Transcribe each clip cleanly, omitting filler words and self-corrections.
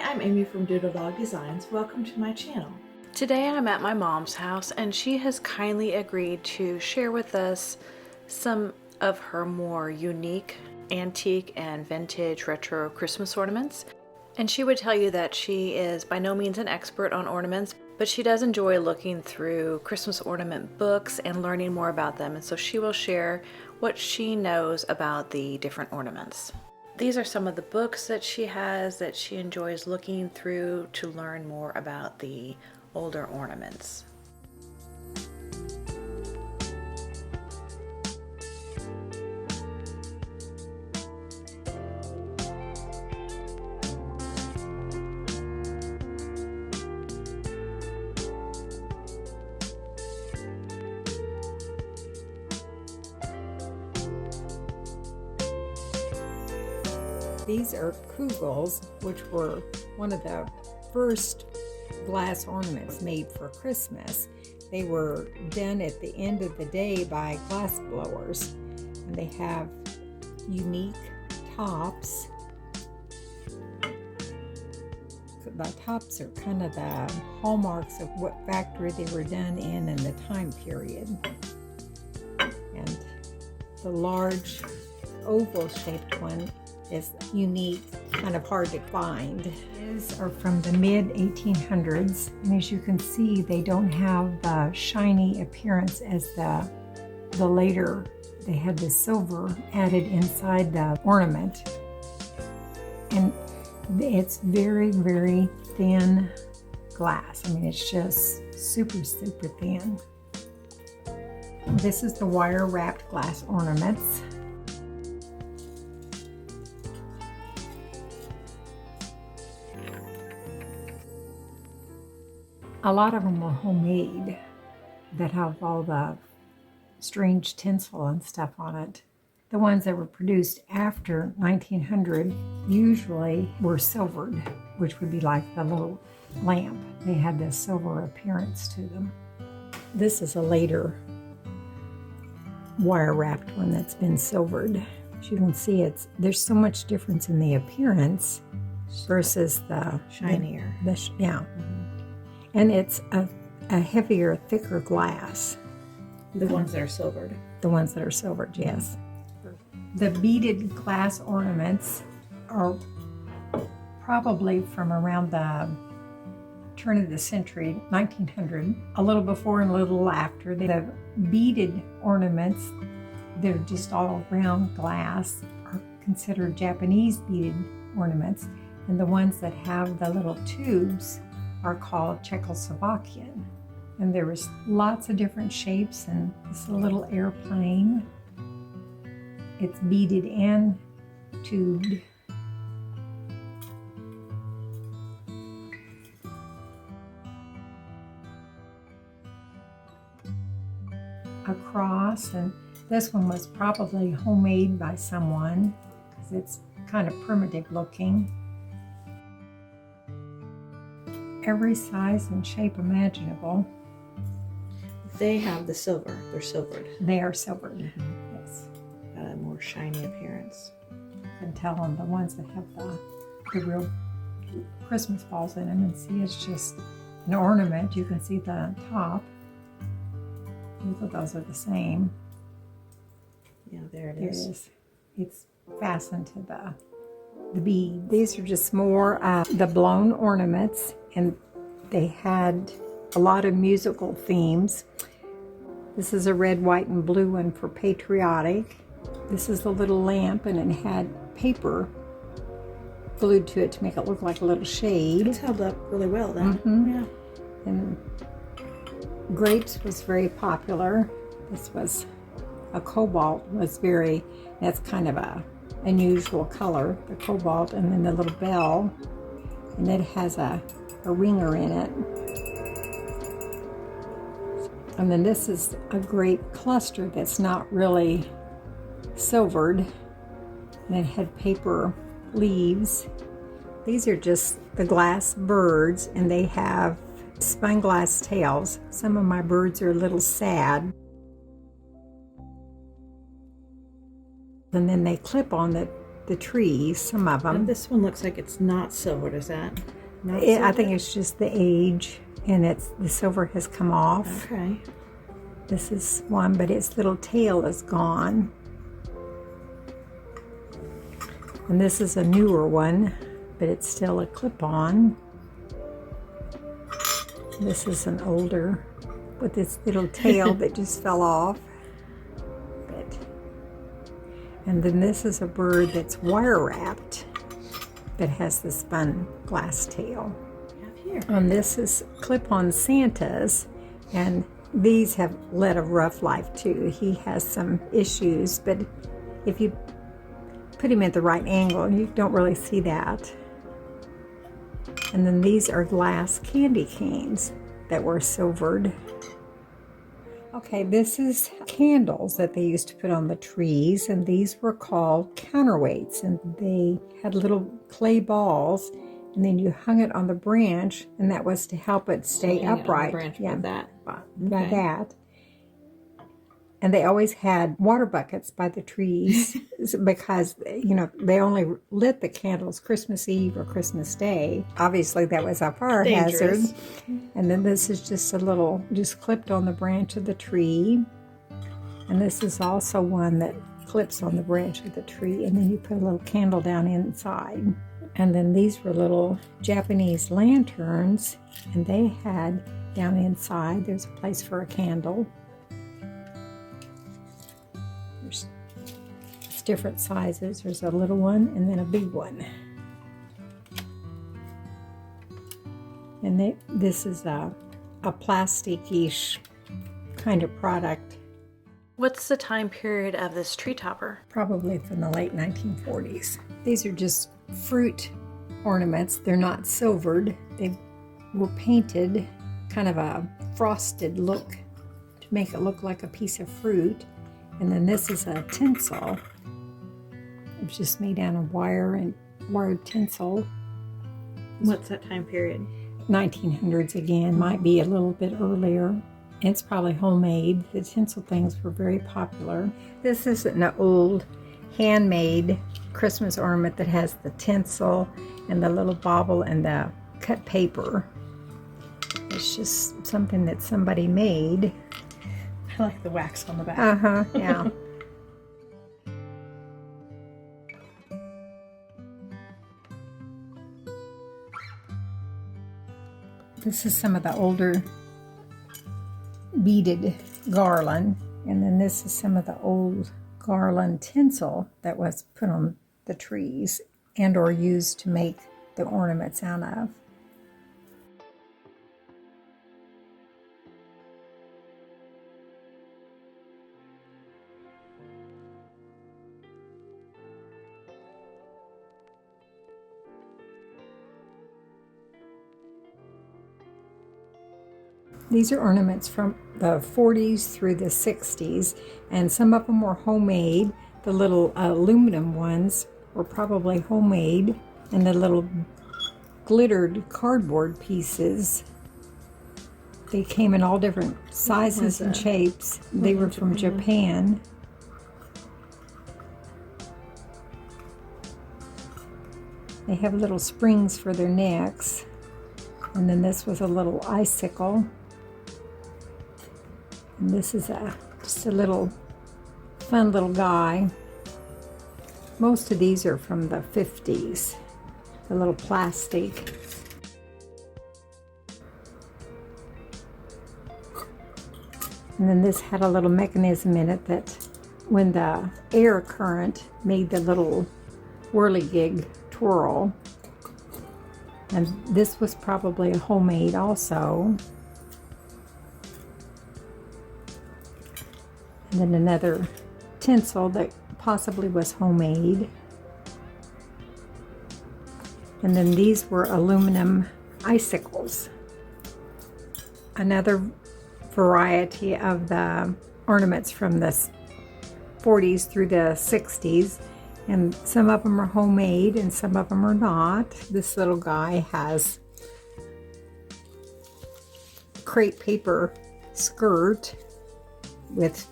I'm Amy from Doodle Dog Designs. Welcome to my channel. Today I'm at my mom's house and she has kindly agreed to share with us some of her more unique, antique, and vintage retro Christmas ornaments. And she would tell you that she is by no means an expert on ornaments, but she does enjoy looking through Christmas ornament books and learning more about them. And so she will share what she knows about the different ornaments. These are some of the books that she has that she enjoys looking through to learn more about the older ornaments. These are Figurals, which were one of the first glass ornaments made for Christmas. They were done at the end of the day by glass blowers, and they have unique tops. The tops are kind of the hallmarks of what factory they were done in and the time period. And the large oval-shaped one is unique, kind of hard to find. These are from the mid-1800s, and as you can see, they don't have the shiny appearance as the later. They had the silver added inside the ornament, and it's very, very thin glass. I mean, it's just super, super thin. This is the wire-wrapped glass ornaments. A lot of them were homemade that have all the strange tinsel and stuff on it. The ones that were produced after 1900 usually were silvered, which would be like the little lamp. They had this silver appearance to them. This is a later wire-wrapped one that's been silvered. As you can see, there's so much difference in the appearance versus the shinier. Yeah. And it's a heavier, thicker glass. The ones that are silvered. The ones that are silvered, yes. The beaded glass ornaments are probably from around the turn of the century, 1900, a little before and a little after. The beaded ornaments, they're just all round glass, are considered Japanese beaded ornaments. And the ones that have the little tubes are called Czechoslovakian. And there was lots of different shapes, and this is a little airplane. It's beaded and tubed. A cross, and this one was probably homemade by someone because it's kind of primitive looking. Every size and shape imaginable. They have the silver. They're silvered. They are silvered. Mm-hmm. Yes. Got a more shiny appearance. You can tell on the ones that have the real Christmas balls in them, and see it's just an ornament. You can see the top. Both of those are the same. Yeah, there it is. There it is. It's fastened to the bead. These are just more the blown ornaments, and they had a lot of musical themes. This is a red, white, and blue one for patriotic. This is the little lamp, and it had paper glued to it to make it look like a little shade. It's held up really well then. Mm-hmm. Yeah. And grapes was very popular. This was a cobalt, that's kind of a unusual color, the cobalt, and then the little bell, and it has a ringer in it. And then this is a grape cluster that's not really silvered, and it had paper leaves. These are just the glass birds, and they have spun glass tails. Some of my birds are a little sad. And then they clip on the trees, some of them. And this one looks like it's not silvered, is that? I think it's just the age, and the silver has come off. Okay. This is one, but its little tail is gone. And this is a newer one, but it's still a clip-on. This is an older with its little tail that just fell off. And then this is a bird that's wire wrapped that has the spun glass tail. Here. And this is clip-on Santas, and these have led a rough life too. He has some issues, but if you put him at the right angle, you don't really see that. And then these are glass candy canes that were silvered. Okay, this is candles that they used to put on the trees, and these were called counterweights, and they had little clay balls, and then you hung it on the branch, and that was to help it stay upright. By that. And they always had water buckets by the trees because, you know, they only lit the candles Christmas Eve or Christmas Day. Obviously, that was a fire hazard. And then this is just a little, just clipped on the branch of the tree. And this is also one that clips on the branch of the tree. And then you put a little candle down inside. And then these were little Japanese lanterns. And they had down inside, there's a place for a candle. It's different sizes. There's a little one and then a big one. And this is a plastic-ish kind of product. What's the time period of this tree topper? Probably from the late 1940s. These are just fruit ornaments. They're not silvered. They were painted kind of a frosted look to make it look like a piece of fruit. And then this is a tinsel. It's just made out of wire and wired tinsel. What's that time period? 1900s again, might be a little bit earlier. It's probably homemade. The tinsel things were very popular. This is an old handmade Christmas ornament that has the tinsel and the little bauble and the cut paper. It's just something that somebody made. I like the wax on the back. Yeah. This is some of the older beaded garland, and then this is some of the old garland tinsel that was put on the trees and or used to make the ornaments out of. These are ornaments from the 40s through the 60s, and some of them were homemade. The little aluminum ones were probably homemade, and the little glittered cardboard pieces, they came in all different sizes and shapes. They were from Japan. They have little springs for their necks, and then this was a little icicle. And this is just a little fun little guy. Most of these are from the 50s, the little plastic. And then this had a little mechanism in it that when the air current made the little whirligig twirl. And this was probably a homemade also. And then another tinsel that possibly was homemade. And then these were aluminum icicles. Another variety of the ornaments from the 40s through the 60s. And some of them are homemade and some of them are not. This little guy has crepe paper skirt with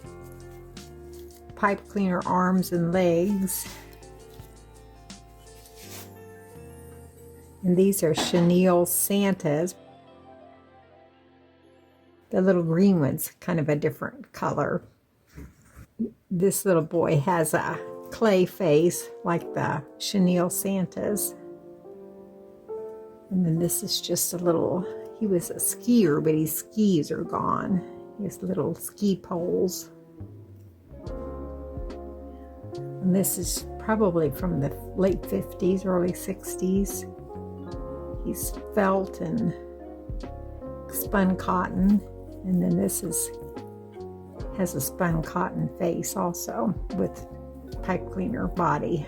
pipe cleaner arms and legs. And these are chenille Santas. The little green one's kind of a different color. This little boy has a clay face like the chenille Santas. And then this is just a little, he was a skier, but his skis are gone. He has little ski poles. And this is probably from the late 50s, early 60s. He's felt and spun cotton. And then this has a spun cotton face also with pipe cleaner body.